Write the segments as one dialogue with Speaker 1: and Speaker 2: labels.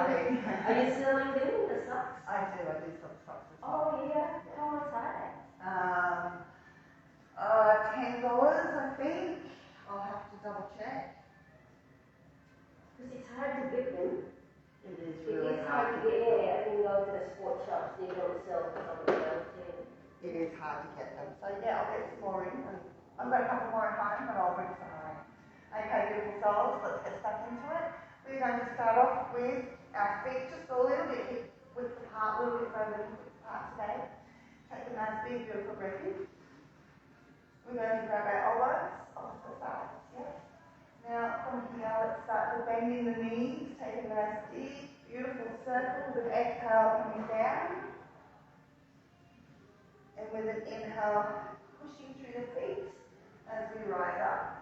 Speaker 1: laughing.
Speaker 2: Are you still doing the socks?
Speaker 1: I do some socks as well.
Speaker 2: Oh yeah, how much are
Speaker 1: $10 I think. I'll have to double check.
Speaker 2: Because it's hard to get them.
Speaker 1: It is really
Speaker 2: hard to get. Yeah, I can go to the sports shops, they don't sell something else.
Speaker 1: It is hard to get them. So yeah, I'll get some more in. And I've got a couple more at home, but I'll bring some more in. Okay, beautiful souls, let's get stuck into it. We're going to start off with our feet just a little bit hip width apart, a little bit further hip width apart today. Take a nice big beautiful breath in. We're going to grab our elbows off the sides, yeah? Now from here, let's start to bend in the knees, take a nice deep, beautiful circle with an exhale coming down. And with an inhale, pushing through the feet as we rise up.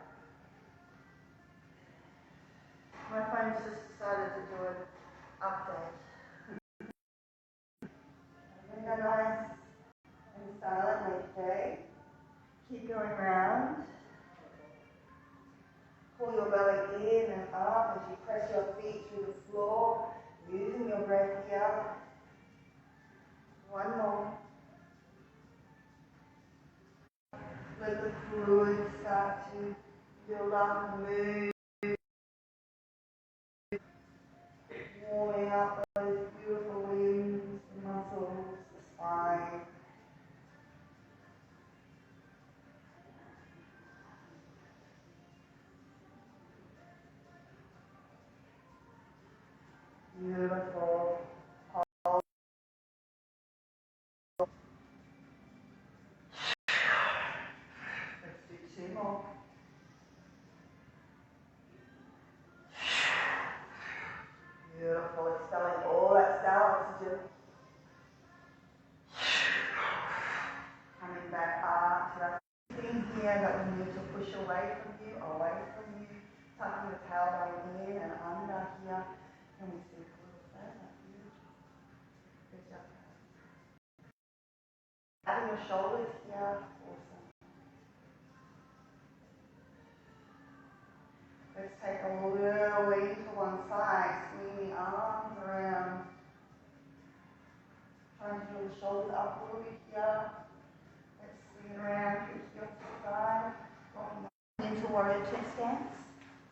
Speaker 1: My phone's just decided to do an update. I'm going to go nice and silently today. Keep going round. Pull your belly in and up as you press your feet through the floor, using your breath here. One more. Let the fluid start to build up and move. Warming up those beautiful limbs, the muscles, the spine. Beautiful. Hold. Let's do two more. Beautiful. Expelling all that stale oxygen. Coming back up to that thing here that we need to push away from you, tucking the tailbone in and under here. Can we sink a little further? Beautiful. Good job. Adding your shoulders here. Awesome. Let's take a little lean to one side. Swing the arms around. Trying to draw the shoulders up a little bit here. Let's swing around, hips to the side. Rocking into warrior two stance.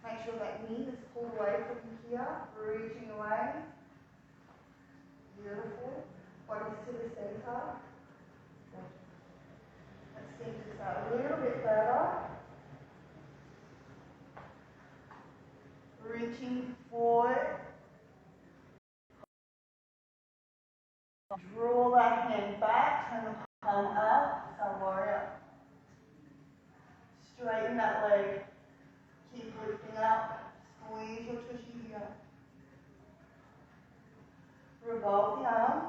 Speaker 1: Make sure that knee is pulled away from here, reaching away. Beautiful. Bodies to the center. Let's sink this out a little bit further. Reaching forward. Draw that hand back, turn the palm up, so warrior. Straighten that leg. Keep lifting up. Squeeze your tushy here. Revolve the arms.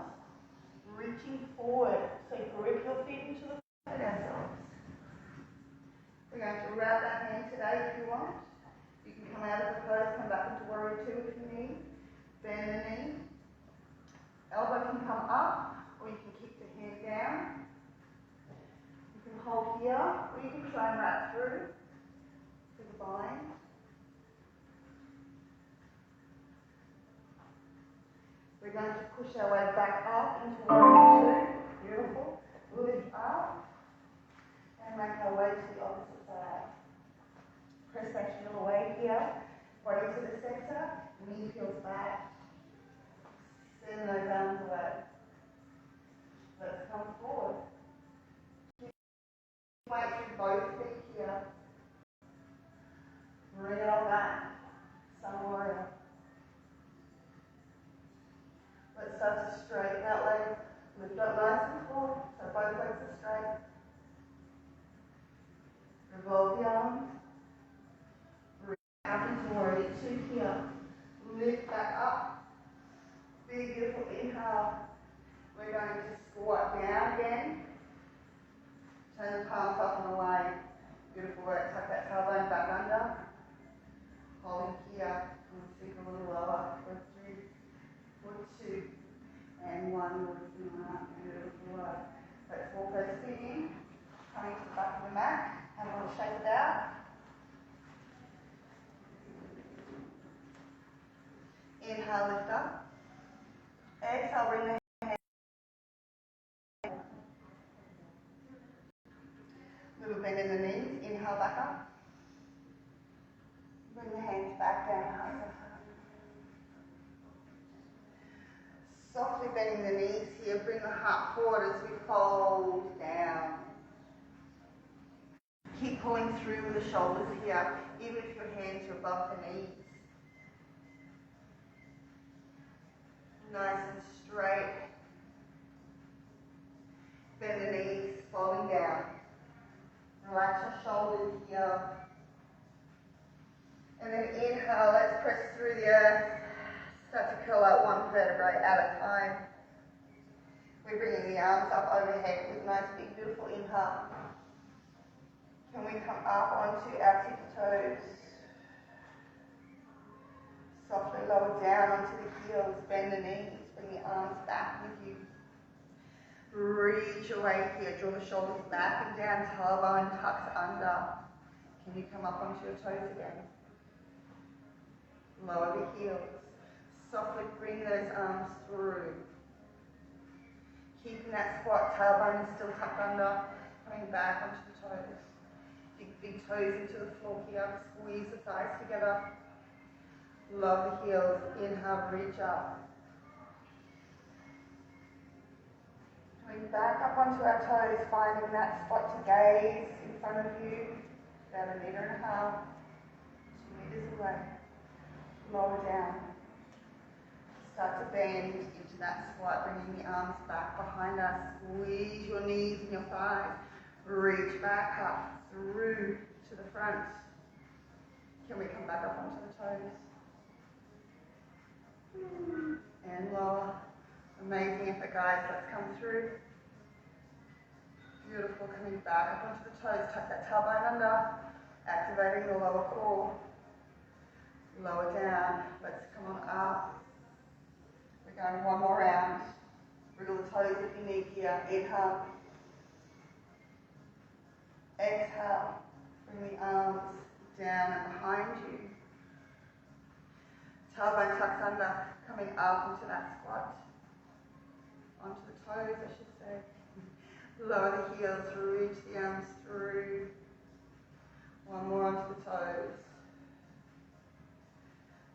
Speaker 1: Reaching forward. So grip your feet into the foot ourselves. We're going to wrap that hand today if you want. You can come out of the pose, come back into warrior two if you need. Bend the knee. Elbow can come up, or you can kick the hand down. You can hold here, or you can try and wrap through to the bind. We're going to push our way back up into warrior two. Beautiful. Lift up and make our way to the opposite side. Press that heel away here. Body to the center. Knee peels back. Send those arms away. Let's come forward. Keep weight through both feet here. Bring it all back. Sun warrior. Let's start to straighten that leg. Lift up nice and tall, so both legs are straight. Revolve the arms. Bring up into warrior two here. Lift back up. Big, beautiful inhale. We're going to squat down again. Turn the palms up and away. Beautiful work. Tuck that tailbone back under. Holding here. And sink a little lower. For 3, for 2, and 1. Lifting up. Beautiful work. Let's walk those feet in. Coming to the back of the mat. And we'll shake it out. Inhale, lift up. bending the knees here. Bring the heart forward as we fold down. Keep pulling through with the shoulders here, even if your hands are above the knees. Nice and straight. Bend the knees, folding down. Relax your shoulders here. And then inhale, let's press through the earth. Start to curl out one vertebrae at a time. We're bringing the arms up overhead with a nice big beautiful inhale. Can we come up onto our tippy toes? Softly lower down onto the heels, bend the knees, bring the arms back with you. Reach away here, draw the shoulders back and down, tailbone tucks under. Can you come up onto your toes again? Lower the heels. Softly bring those arms through. Keeping that squat, tailbone is still tucked under, coming back onto the toes. Dig big toes into the floor here, squeeze the thighs together. Lower the heels, inhale, reach up. Coming back up onto our toes, finding that spot to gaze in front of you, about 1.5 meters, 2 meters away. Lower down. Start to bend into that squat, bringing the arms back behind us. Squeeze your knees and your thighs. Reach back up, through to the front. Can we come back up onto the toes? And lower. Amazing effort, guys. Let's come through. Beautiful. Coming back up onto the toes. Tuck that tailbone under. Activating the lower core. Lower down. Let's come on up. We're going one more round. Wriggle the toes if you need here. Inhale. Exhale. Bring the arms down and behind you. Tailbone tucks under. Coming up into that squat. Onto the toes, I should say. Lower the heels, reach the arms through. One more onto the toes.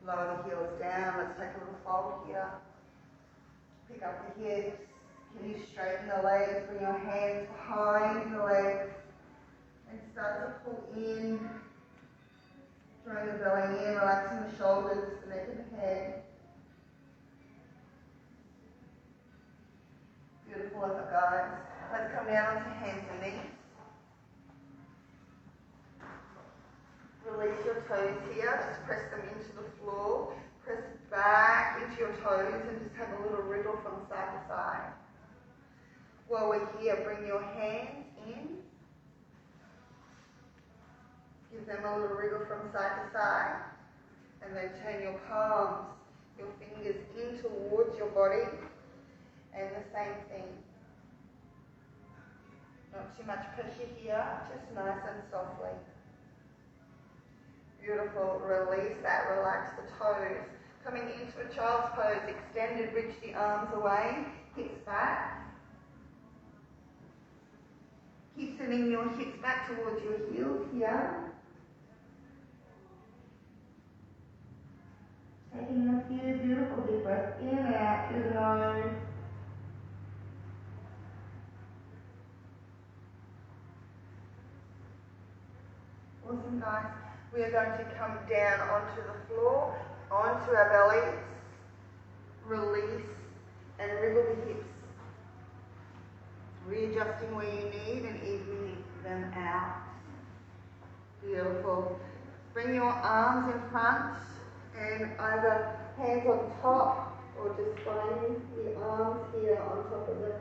Speaker 1: Lower the heels down. Let's take a little fold here. Pick up the hips. Can you straighten the legs? Bring your hands behind the legs. And start to pull in. Drawing the belly in, relaxing the shoulders, the neck and the head. Beautiful effort, guys. Let's come down onto hands and knees. Release your toes here. Just press them into the floor. Press back into your toes and just have a little wriggle from side to side. While we're here, bring your hands in. Give them a little wriggle from side to side. And then turn your palms, your fingers in towards your body. And the same thing. Not too much pressure here, just nice and softly. Beautiful. Release that, relax the toes. Coming into a child's pose, extended, reach the arms away, hips back. Keep sending your hips back towards your heels here. Taking a few beautiful deep breaths in and out through the nose. Awesome, guys. We are going to come down onto the floor, onto our bellies, release, and wriggle the hips. Readjusting where you need and evening them out. Beautiful. Bring your arms in front and either hands on top or just finding the arms here on top of the,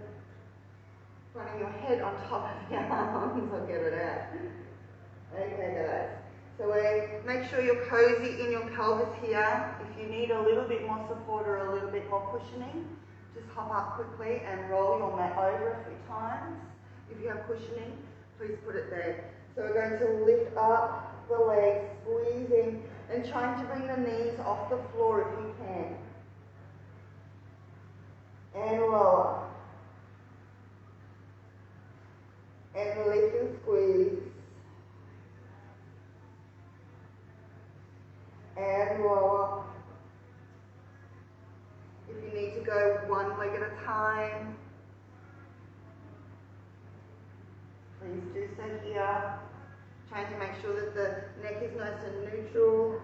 Speaker 1: finding your head on top of the arms. I'll get it out. Okay, guys. So make sure you're cozy in your pelvis here. If you need a little bit more support or a little bit more cushioning, just hop up quickly and roll your mat over a few times. If you have cushioning, please put it there. So we're going to lift up the legs, squeezing, and trying to bring the knees off the floor if you can. And lower. And lift and squeeze. And lower. If you need to go go one leg at a time. Please do so here. Trying to make sure that the neck is nice and neutral.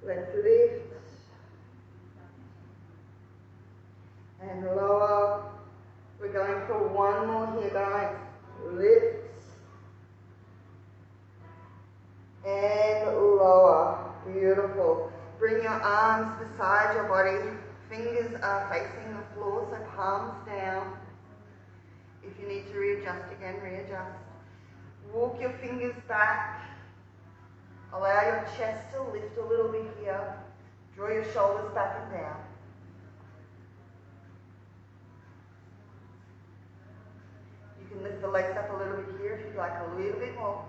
Speaker 1: Let's lift. And lower. We're going for one more here, guys. Lift. And lower. Beautiful. Bring your arms beside your body. Fingers are facing the floor, so palms down. If you need to readjust again, readjust. Walk your fingers back. Allow your chest to lift a little bit here. Draw your shoulders back and down. You can lift the legs up a little bit here if you'd like a little bit more.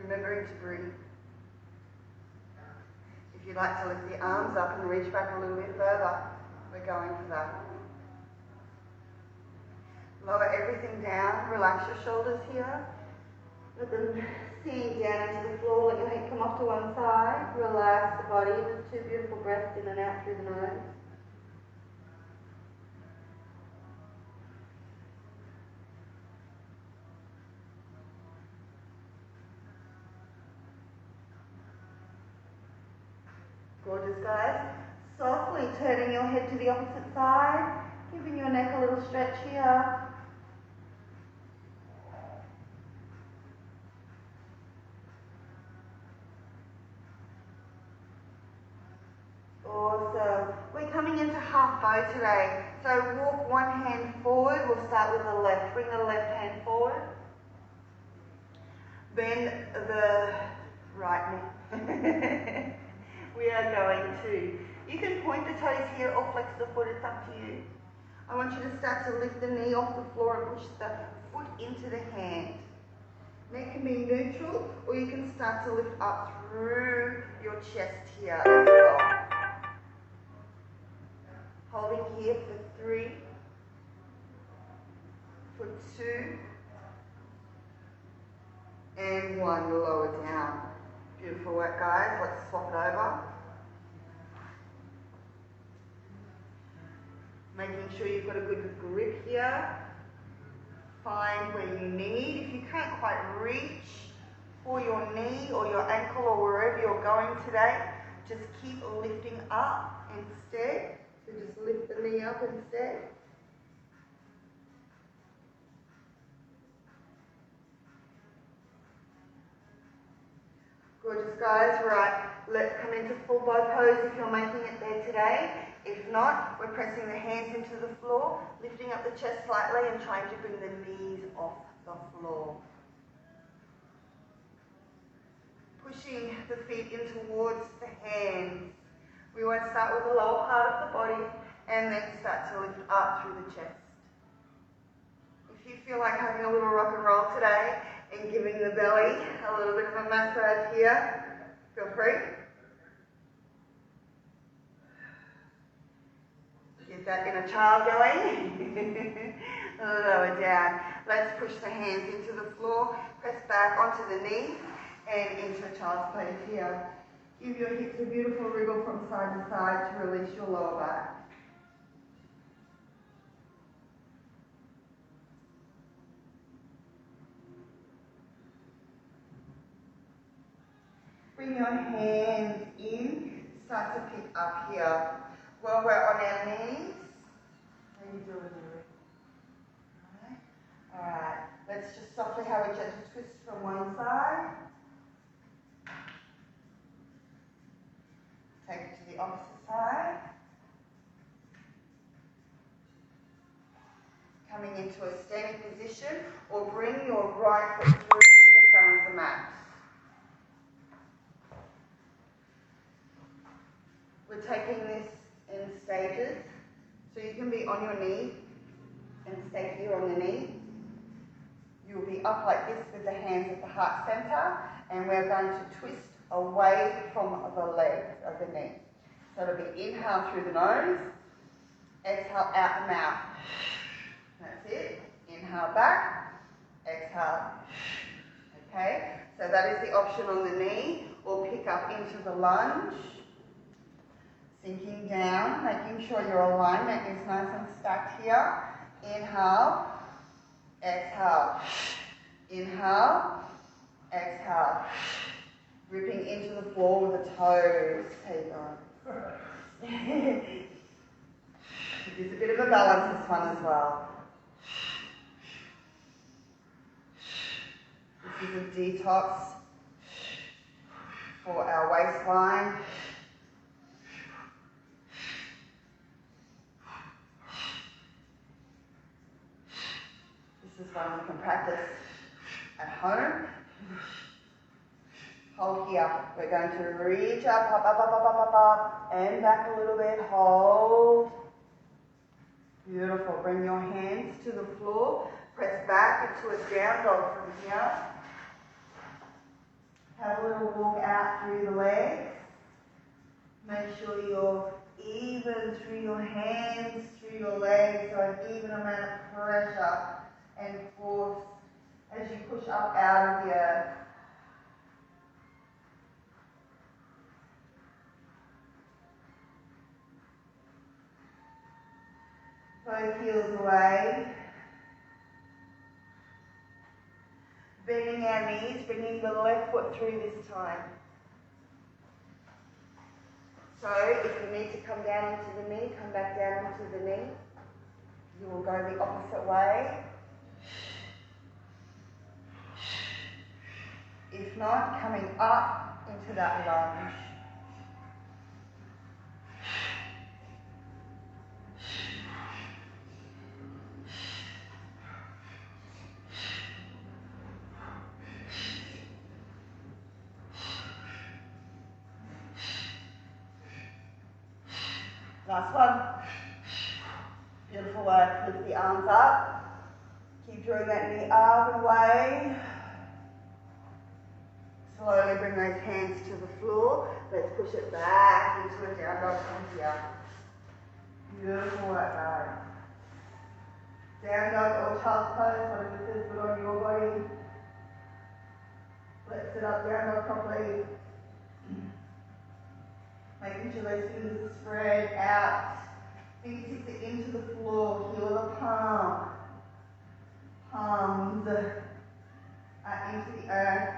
Speaker 1: Remembering to breathe. If you'd like to lift the arms up and reach back a little bit further, we're going for that. Lower everything down, relax your shoulders here. Let them sink down into the floor, let your head come off to one side. Relax the body, just 2 beautiful breaths in and out through the nose. Gorgeous, guys. Softly turning your head to the opposite side, giving your neck a little stretch here. Awesome. We're coming into half bow today. So walk one hand forward. We'll start with the left. Bring the left hand forward. Bend the right knee. We are going to. You can point the toes here or flex the foot. It's up to you. I want you to start to lift the knee off the floor and push the foot into the hand. Neck can be neutral, or you can start to lift up through your chest here as well. Holding here for 3, for 2, and 1. Lower down. Beautiful work, guys. Let's swap it over. Making sure you've got a good grip here. Find where you need. If you can't quite reach for your knee or your ankle or wherever you're going today, just keep lifting up instead. So just lift the knee up instead. Gorgeous, guys. Right, let's come into full bow pose if you're making it there today. If not, we're pressing the hands into the floor, lifting up the chest slightly and trying to bring the knees off the floor. Pushing the feet in towards the hands. We won't start with the lower part of the body and then start to lift up through the chest. If you feel like having a little rock and roll today and giving the belly a little bit of a massage here, feel free. Get that inner child going. Lower down. Let's push the hands into the floor, press back onto the knee and into a child's pose here. Give your hips a beautiful wriggle from side to side to release your lower back. Bring your hands in, start to pick up here. While we're on our knees, how are you doing, Yuri? Alright, let's just softly have a gentle twist from one side. Take it to the opposite side. Coming into a standing position, or bring your right foot through to the front of the mat. We're taking this in stages, so you can be on your knee and stay here on the knee. You'll be up like this with the hands at the heart center, and we're going to twist away from the legs of the knee. So it'll be inhale through the nose, exhale out the mouth. That's it. Inhale back, exhale. Okay, so that is the option on the knee, or pick up into the lunge. Sinking down, making sure your alignment is nice and stacked here. Inhale, exhale. Inhale, exhale. Gripping into the floor with the toes. Keep going. It is a bit of a balance, this one as well. This is a detox for our waistline. This is one we can practice at home. Hold here. We're going to reach up, up, and back a little bit. Hold. Beautiful. Bring your hands to the floor. Press back into a down dog from here. Have a little walk out through the legs. Make sure you're even through your hands, through your legs, so an even amount of pressure and force as you push up out of the earth. Both heels away. Bending our knees, bringing the left foot through this time. So if you need to come down onto the knee, come back down onto the knee. You will go the opposite way. If not, coming up into that lunge. Last one. Beautiful work. Lift the arms up. Keep drawing that knee up and away. Slowly bring those hands to the floor. Let's push it back into a down dog from here. Beautiful work, guys. Down dog or child's pose, whatever feels good on your body. Let's sit up, down dog properly. Making sure those fingers are spread out. Fingertips are into the floor. Heel of the palm. Palms are into the earth.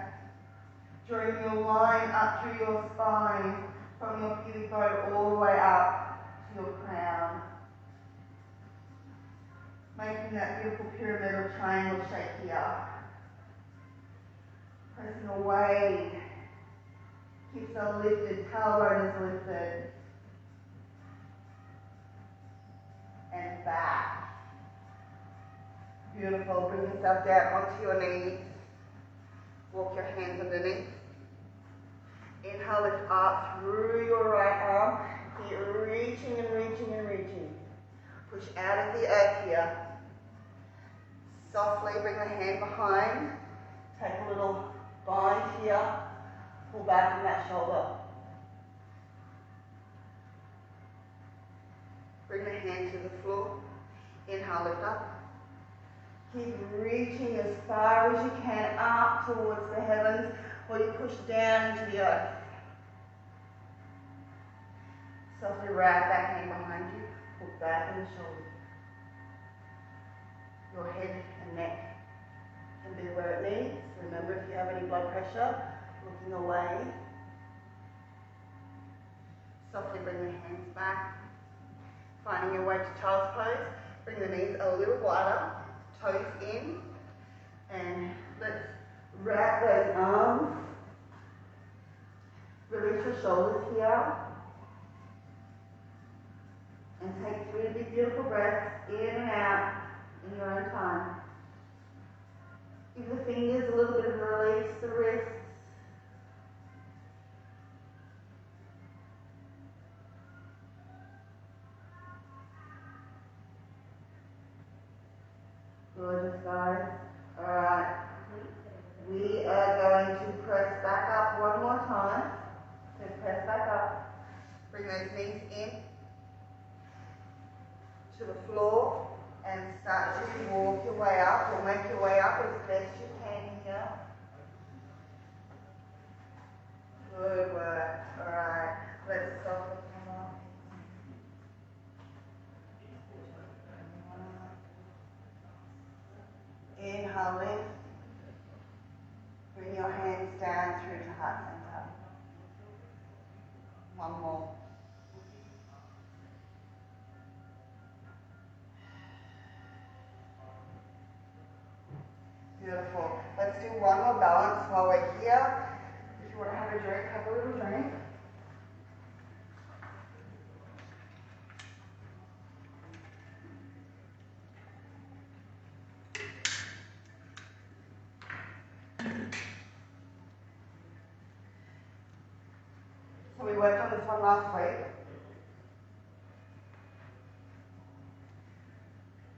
Speaker 1: Drawing your line up through your spine. From your pubic bone all the way up to your crown. Making that beautiful pyramidal triangle shape here. Pressing away. Hips are lifted, tailbone is lifted. And back. Beautiful. Bring yourself down onto your knees. Walk your hands underneath. Inhale, lift up through your right arm. Keep reaching and reaching and reaching. Push out of the earth here. Softly bring the hand behind. Take a little bind here. Pull back from that shoulder. Bring the hand to the floor. Inhale, lift up. Keep reaching as far as you can up towards the heavens, or you push down into the earth. Softly wrap that hand behind you. Pull back in the shoulders. Your head and neck can be where it needs. Remember, if you have any blood pressure, looking away. Softly bring the hands back. Finding your way to child's pose. Bring the knees a little wider. Toes in. And let's wrap those arms. Release your shoulders here. And take 3 big beautiful breaths in and out in your own time. Give the fingers a little bit of release, the wrists. Gorgeous, guys. Alright. We are going to press back up one more time. So press back up. Bring those knees in to the floor and start to walk your way up, or make your way up as best you can here. Good work. Alright. Let's softly come up. Beautiful. Let's do one more balance while we're here. If you want to have a drink, have a little drink. So we worked on this one last week.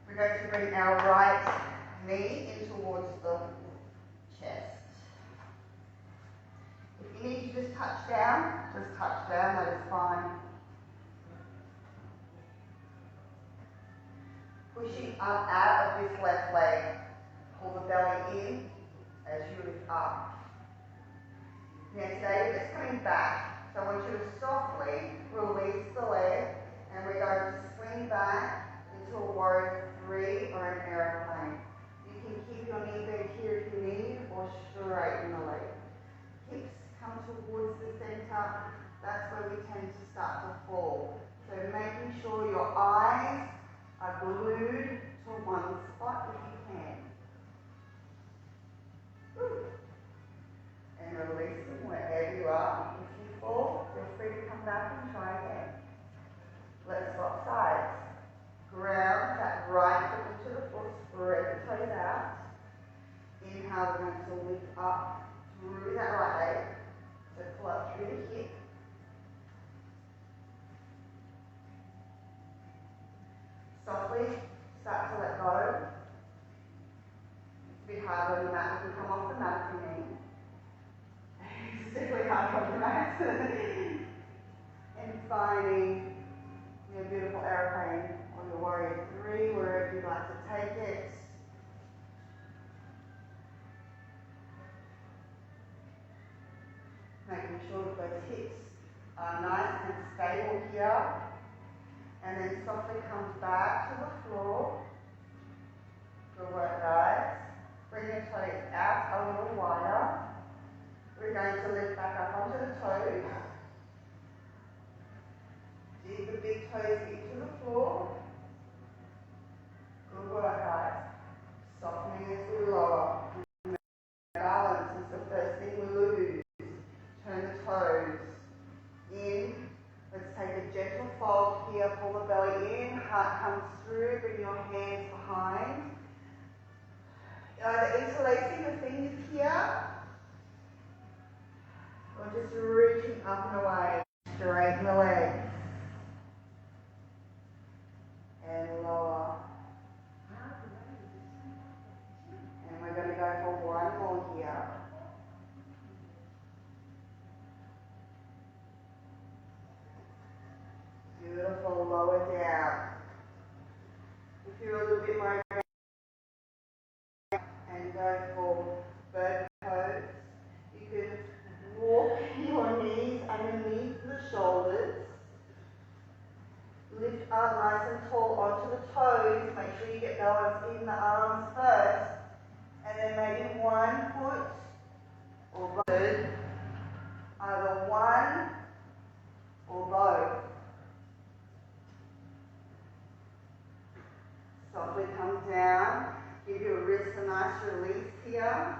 Speaker 1: We're going to bring our right knee in towards the chest. If you need to just touch down, that is fine. Pushing up out of this left leg. Pull the belly in as you lift up. Next day, we're just coming back. So I want you to softly release the leg, and we're going to swing back into a warrior 3 or an airplane. You can keep your knee bent here if you need, or straighten the leg. Hips come towards the center. That's where we tend to start to fall. So making sure your eyes are glued to one spot if you can. Woo. And release them wherever you are. If you fall, feel free to come back and try again. Let's swap sides. Ground that right foot into the foot, spread the toes out. Inhale, we're going to lift up through that right leg. So pull up through the hip. Softly start to let go. It's a bit hard on the mat. You can come off the mat if you need. It's definitely hard on the mat. And finding your beautiful airplane or your warrior 3, wherever you'd like to take it. Making sure that those hips are nice and stable here. And then softly comes back to the floor. Good work, guys. Bring your toes out a little wider. We're going to lift back up onto the toes. Dig the big toes into the floor. Good work, guys. Softening as we lower. Balance is the first thing we lose. Turn the toes in. Let's take a gentle fold here. Pull the belly in. Heart comes through. Bring your hands behind. Either interlacing the fingers here or just reaching up and away. Straighten the legs. And lower. And we're going to go for one more here. Beautiful, lower down. If you're a little bit more and go for bird pose, you can walk your knees underneath the shoulders. Lift up nice and tall onto the toes. Make sure you get balance in the arms first. And then maybe one foot or both. Either one or both. Softly come down. Give your wrists a nice release here.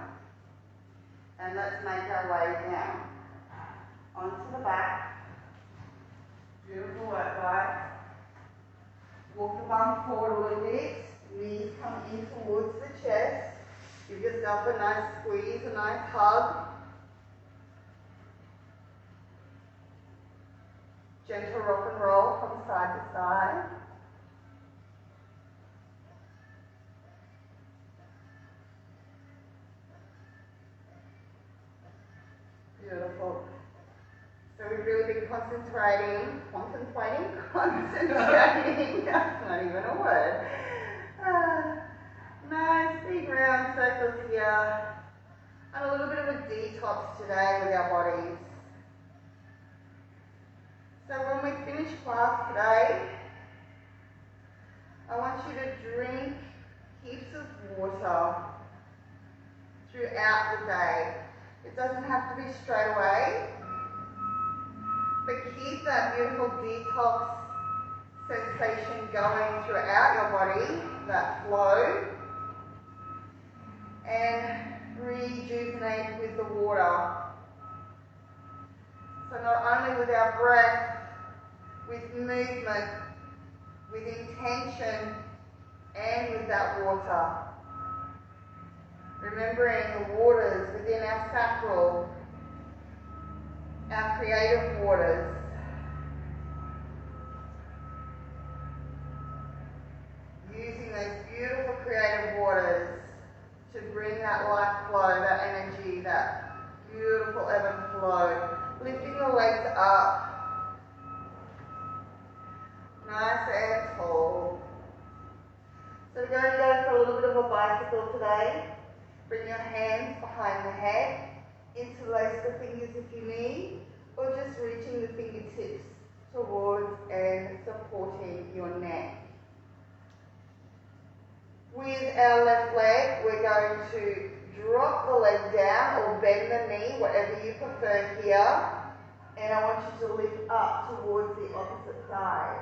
Speaker 1: And let's make our way down. Onto the back. Beautiful work, guys. Walk the bum forward a little bit. Knees come in towards the chest. Give yourself a nice squeeze, a nice hug. Gentle rock and roll from side to side. Beautiful. So we've really been concentrating. That's not even a word. Nice big round circles here. And a little bit of a detox today with our bodies. So when we finish class today, I want you to drink heaps of water throughout the day. It doesn't have to be straight away, but keep that beautiful detox sensation going throughout your body, that flow. and rejuvenate with the water. So not only with our breath, with movement, with intention, and with that water. Remembering the waters within our sacral, our creative waters. Using those beautiful creative waters to bring that life flow, that energy, that beautiful ebb and flow. Lifting the legs up, nice and tall. So we're going to go for a little bit of a bicycle today. Bring your hands behind the head, interlace the fingers if you need, or just reaching the fingertips towards and supporting your neck. With our left leg, we're going to drop the leg down or bend the knee, whatever you prefer here. And I want you to lift up towards the opposite side.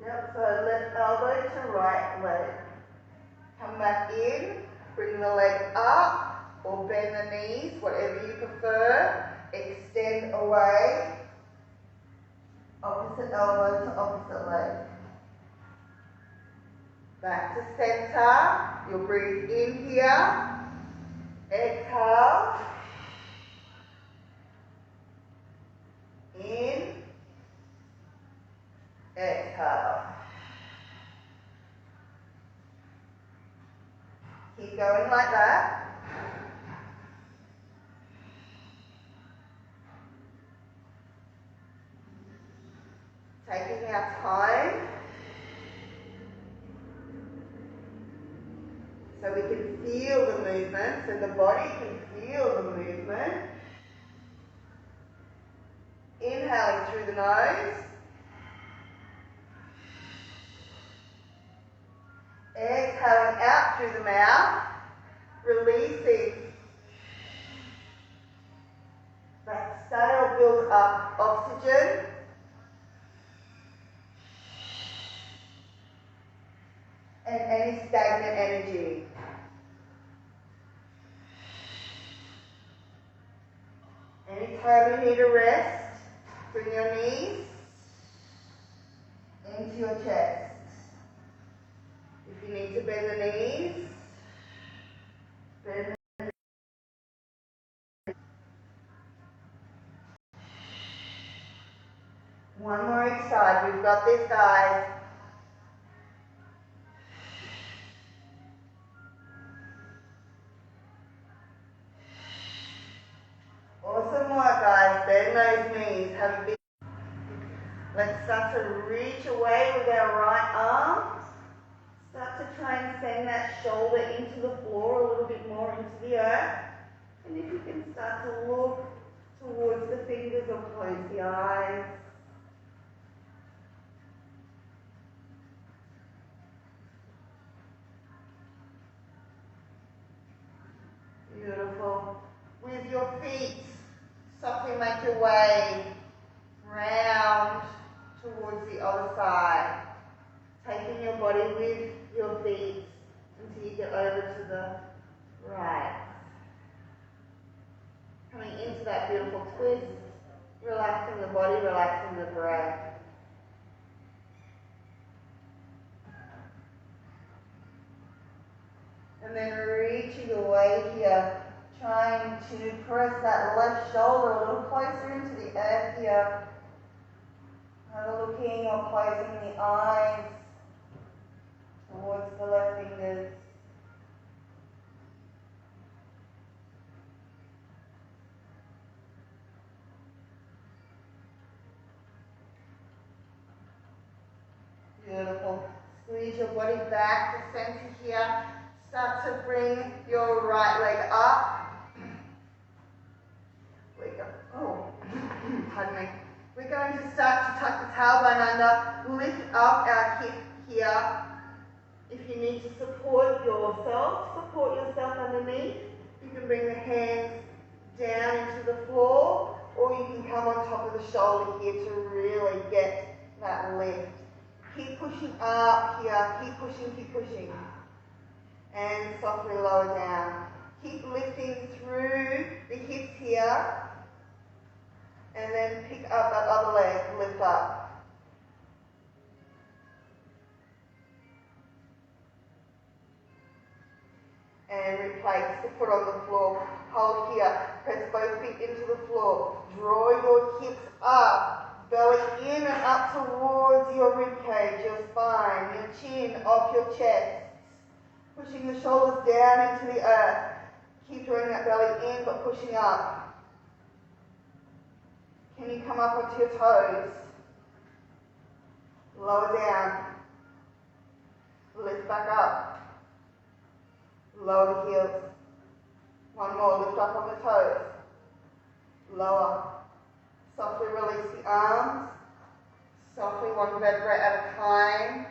Speaker 1: Yep, so left elbow to right leg. Come back in, bring the leg up or bend the knees, whatever you prefer. Extend away, opposite elbow to opposite leg. Back to center. You'll breathe in here. Exhale. In. Exhale. Keep going like that. Taking our time. So we can feel the movement, so the body can feel the movement. Inhaling through the nose. Exhaling out through the mouth. Releasing. That sail builds up oxygen. And any stagnant energy. Anytime you need a rest, bring your knees into your chest. If you need to bend the knees, bend the knees. One more each side. We've got this, guys. Awesome work, guys. Bend those knees. Have a big. Let's start to reach away with our right arm. Start to try and send that shoulder into the floor, a little bit more into the earth. And if you can start to look towards the fingers or close the eyes. Beautiful. With your feet, softly make your way round towards the other side. Taking your body with your feet until you get over to the right. Coming into that beautiful twist, relaxing the body, relaxing the breath. And then reaching away here, trying to press that left shoulder a little closer into the earth here. Looking or closing the eyes towards the left fingers. Beautiful. Squeeze your body back to center here. Start to bring your right leg up. We go. Oh, pardon me. We're going to start to tuck the tailbone under, lift up our hip here. If you need to support yourself underneath, you can bring the hands down into the floor, or you can come on top of the shoulder here to really get that lift. Keep pushing up here, keep pushing, keep pushing. And softly lower down. Keep lifting through the hips here. And then pick up that other leg, lift up. And replace the foot on the floor. Hold here. Press both feet into the floor. Draw your hips up. Belly in and up towards your ribcage, your spine, your chin off your chest. Pushing the shoulders down into the earth. Keep drawing that belly in but pushing up. Can you come up onto your toes? Lower down. Lift back up. Lower the heels. One more. Lift up on the toes. Lower. Softly release the arms. Softly one vertebrae at a time.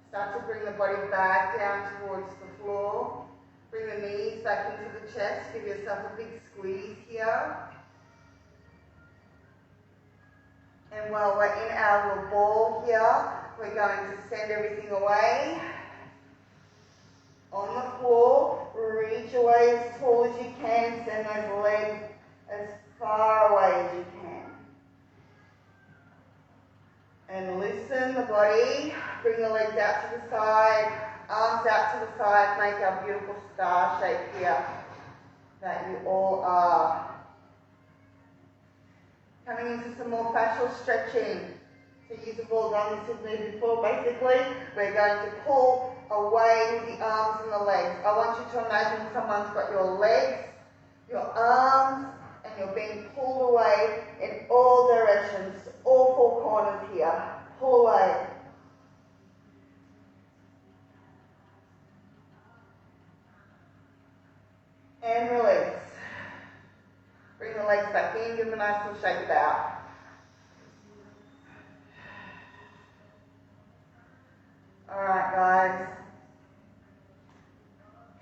Speaker 1: Start to bring the body back down towards the floor. Bring the knees back into the chest. Give yourself a big squeeze here. And while we're in our little ball here, we're going to send everything away. On the floor, reach away as tall as you can. Send those legs as far away as you can. And loosen the body. Bring the legs out to the side, arms out to the side. Make our beautiful star shape here that you all are. Coming into some more fascial stretching. So you've all done this with me before. Basically, we're going to pull away with the arms and the legs. I want you to imagine someone's got your legs, your arms, and you're being pulled away in all directions, all four corners here. Pull away. And release. Bring the legs back in, give them a nice little shake about. Alright guys.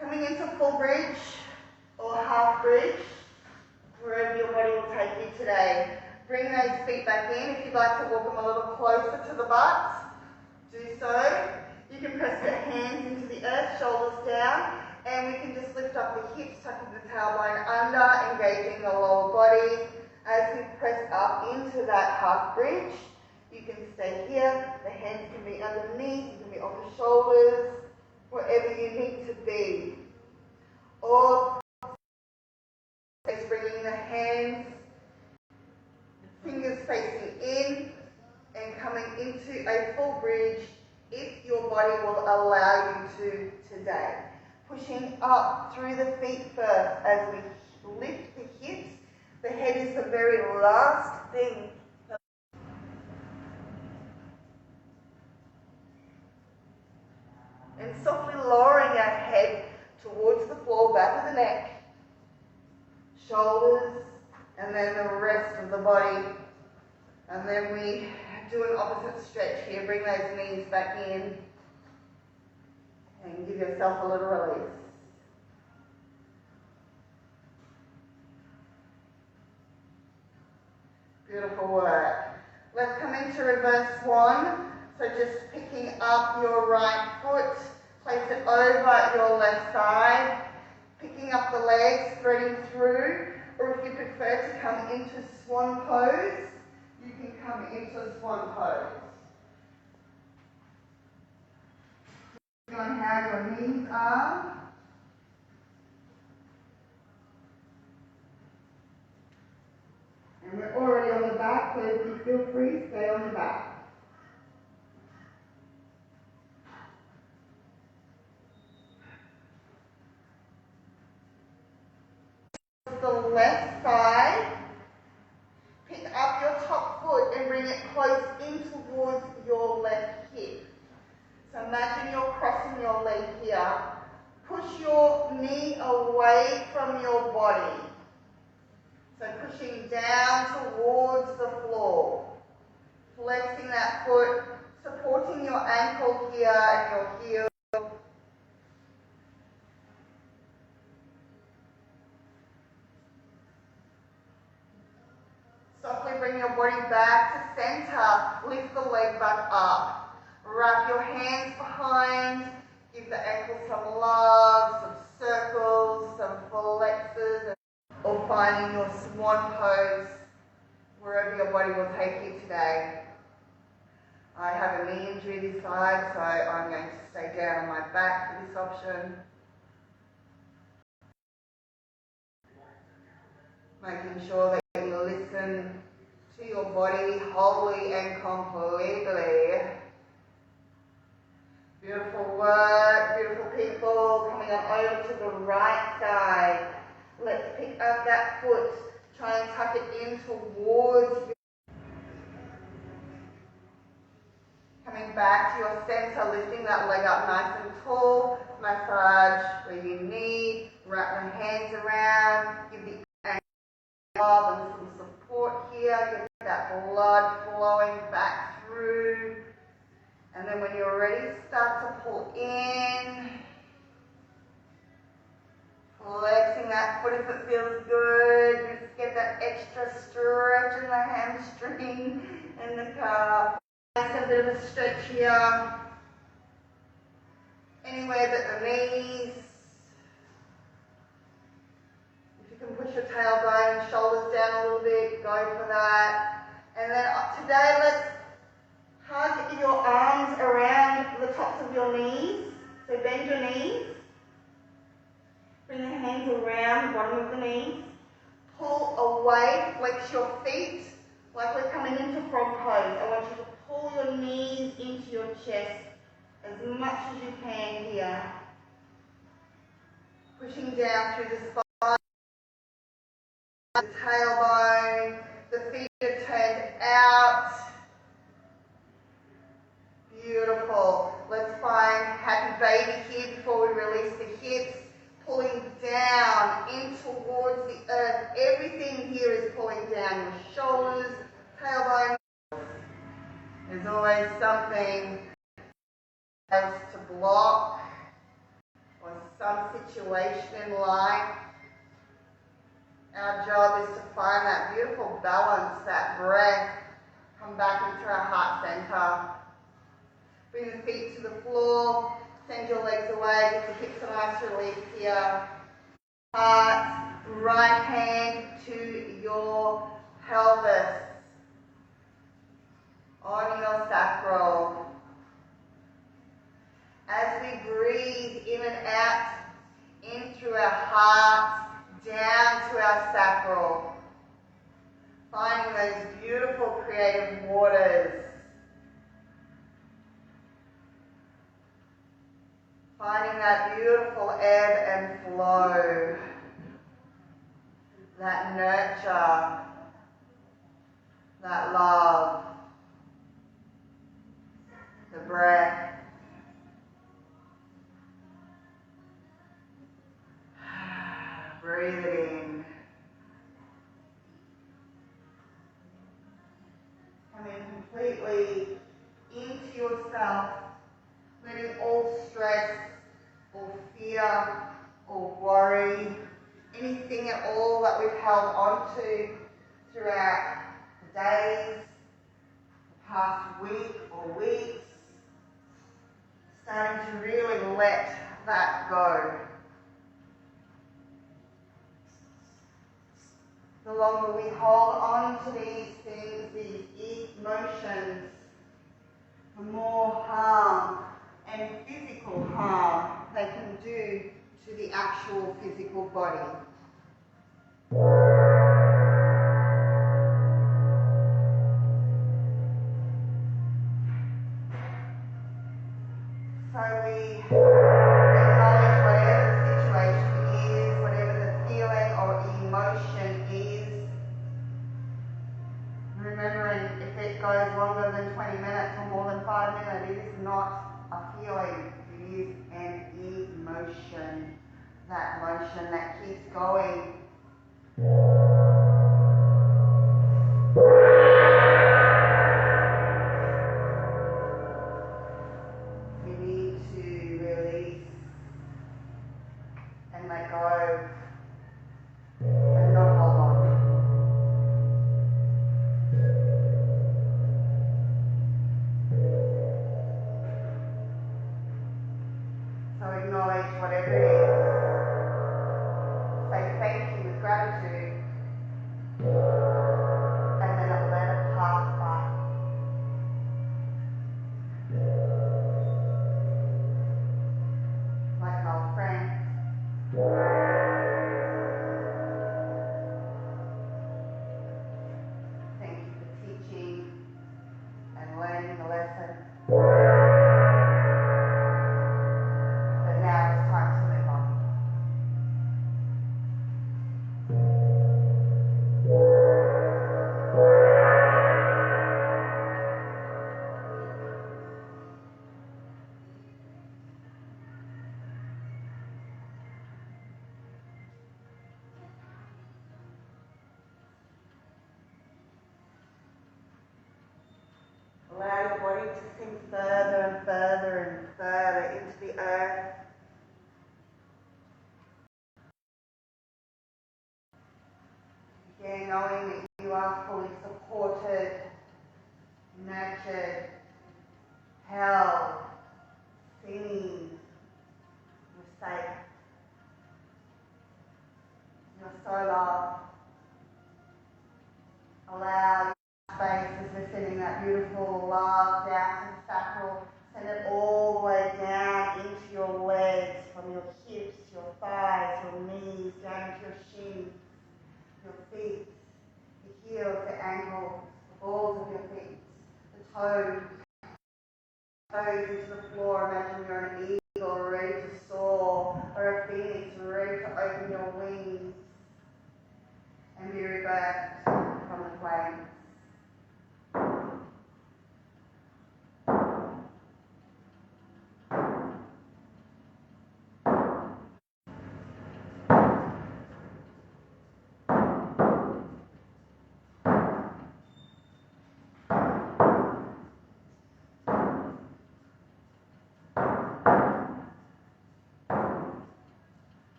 Speaker 1: Coming into full bridge or half bridge, wherever your body will take you today. Bring those feet back in. If you'd like to walk them a little closer to the butt, do so. You can press your hands into the earth, shoulders down. And we can just lift up the hips, tucking the tailbone under, engaging the lower body. As we press up into that half bridge, you can stay here. The hands can be underneath, you can be on the shoulders, wherever you need to be. Or bringing the hands, fingers facing in, and coming into a full bridge if your body will allow you to today. Pushing up through the feet first as we lift the hips. The head is the very last thing. And softly lowering our head towards the floor, back of the neck, shoulders, and then the rest of the body. And then we do an opposite stretch here. Bring those knees back in. And give yourself a little release. Beautiful work. Let's come into reverse swan. So just picking up your right foot, place it over your left side, picking up the legs, threading through, or if you prefer to come into swan pose, you can come into swan pose. On how your knees are. And we're already on the back, so if you feel free, stay on the back. The left side, pick up your top foot and bring it close in towards your left hip. So imagine you're crossing your leg here. Push your knee away from your body. So pushing down towards the floor. Flexing that foot, supporting your ankle here and your heel. Softly bring your body back to center. Lift the leg back up. Wrap your hands behind Give the ankles some love, some circles, some flexes, or finding your swan pose wherever your body will take you today. I have a knee injury this side, so I'm going to stay down on my back for this option. Making sure that you listen to your body wholly and completely. Beautiful work, beautiful people. Coming on over to the right side. Let's pick up that foot. Try and tuck it in towards you. Coming back to your center, lifting that leg up nice and tall. Massage where you need. Wrap the hands around. Give the ankle love and some support here. Get that blood flowing back through. And then when you're ready, start to pull in. Flexing that foot if it feels good. Just get that extra stretch in the hamstring and the calf. Just a bit of a stretch here. Anywhere but the knees. If you can push your tailbone and shoulders down a little bit, go for that. And then today, let's hug your arms around the tops of your knees. So bend your knees. Bring the hands around the bottom of the knees. Pull away, flex your feet like we're coming into frog pose. I want you to pull your knees into your chest as much as you can here. Pushing down through the spine, the tailbone, the feet are turned out. Beautiful. Let's find happy baby here before we release the hips. Pulling down in towards the earth. Everything here is pulling down. Your shoulders, tailbone. There's always something else to block or some situation in life. Our job is to find that beautiful balance, that breath. Come back into our heart center. Bring the feet to the floor. Send your legs away. Give the hips a nice release here. Heart, right hand to your pelvis. On your sacral. As we breathe in and out, in through our heart, down to our sacral. Finding those beautiful creative waters. Finding that beautiful ebb and flow, that nurture, that love, the breath. Breathe it in. Coming completely into yourself, letting all stress, or fear, or worry, anything at all that we've held on to throughout the days, the past week or weeks, starting to really let that go. The longer we hold on to these things, these emotions, the more harm and physical harm they can do to the actual physical body. So we acknowledge whatever the situation is, whatever the feeling or emotion is, remembering if it goes longer than 20 minutes or more than 5 minutes, it is not a feeling. It is an emotion, that motion that keeps going. We need to release and let go and not hold on. body to sink further and further and further into the earth. Again, knowing that you are fully supported, nurtured, held, seen, you're safe. You're so loved. Allow your space as we're sending that beautiful love down to the sacral. Send it all the way down into your legs, from your hips, your thighs, your knees, down into your shins, your feet, your heels, the ankles, the balls of your feet, the toes into the floor. Imagine you're an eagle ready to soar, or a phoenix ready to open your wings and be rebirthed from the flames.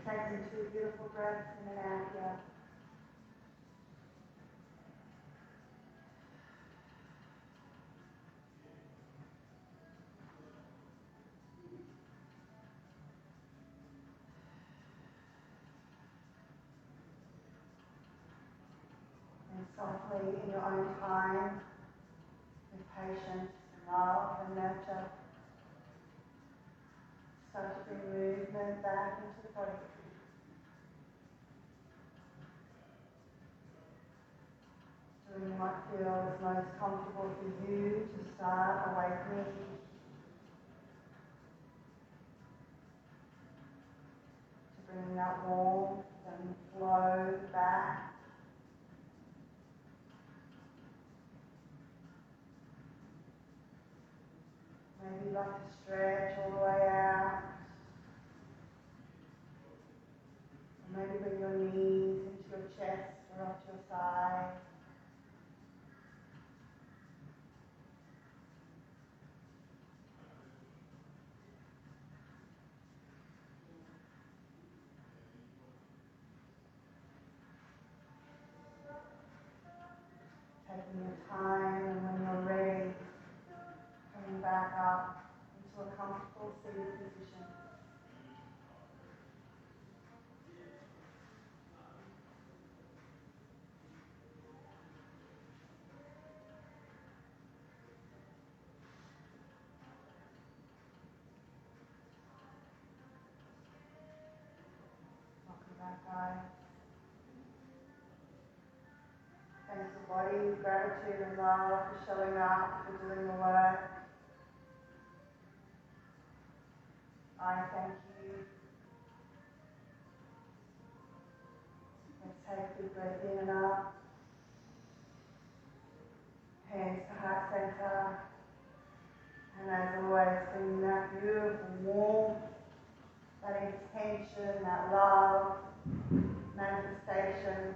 Speaker 1: Taking 2 beautiful breaths in and out here. And softly, in your own time, with patience and love and nurture, start to bring movement back into the body. Doing what feels most comfortable for you to start awakening. To bring that warmth and flow back. Maybe you'd like to stretch all the way out. Or maybe bring your knees into your chest or off to your side. to a comfortable seated position. Welcome back, guys. Thanks the body, gratitude and love for showing up, for doing the work. I thank you. Let's take a big breath in and up. Hands to heart center. And as always, bringing that beautiful warmth, that intention, that love, manifestation